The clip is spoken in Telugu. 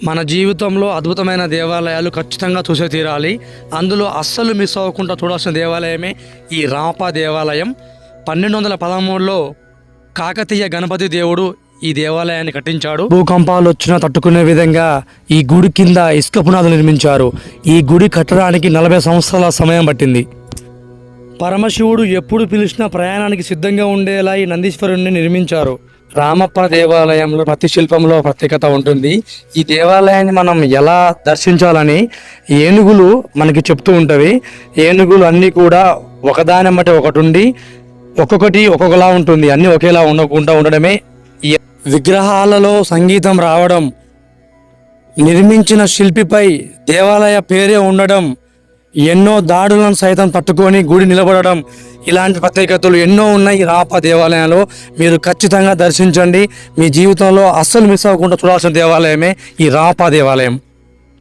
మన జీవితంలో అద్భుతమైన దేవాలయాలు ఖచ్చితంగా చూసే తీరాలి. అందులో అస్సలు మిస్ అవ్వకుండా చూడాల్సిన దేవాలయమే ఈ రామప్ప దేవాలయం. 1213లో కాకతీయ గణపతి దేవుడు ఈ దేవాలయాన్ని కట్టించాడు. భూకంపాలు వచ్చినా తట్టుకునే విధంగా ఈ గుడి కింద ఇసుక పునాదులు నిర్మించారు. ఈ గుడి కట్టడానికి 40 సంవత్సరాల సమయం పట్టింది. పరమశివుడు ఎప్పుడు పిలిచినా ప్రయాణానికి సిద్ధంగా ఉండేలా ఈ నందీశ్వరుణ్ణి నిర్మించారు. రామప్ప దేవాలయంలో ప్రతి శిల్పంలో ప్రత్యేకత ఉంటుంది. ఈ దేవాలయాన్ని మనం ఎలా దర్శించాలని ఏనుగులు మనకి చెప్తూ ఉంటవి. ఏనుగులు అన్నీ కూడా ఒకదానమ్మటి ఒకటి ఉండి ఒక్కొక్కటి ఒక్కొక్కలా ఉంటుంది. అన్నీ ఒకేలా ఉండకుండా ఉండడమే. ఈ విగ్రహాలలో సంగీతం రావడం, నిర్మించిన శిల్పిపై దేవాలయ పేరే ఉండడం, ఎన్నో దాడులను సైతం తట్టుకొని గుడి నిలబడడం, ఇలాంటి ప్రత్యేకతలు ఎన్నో ఉన్నాయి ఈ రామప్ప దేవాలయంలో. మీరు ఖచ్చితంగా దర్శించండి. మీ జీవితంలో అస్సలు మిస్ అవ్వకుండా చూడాల్సిన దేవాలయమే ఈ రామప్ప దేవాలయం.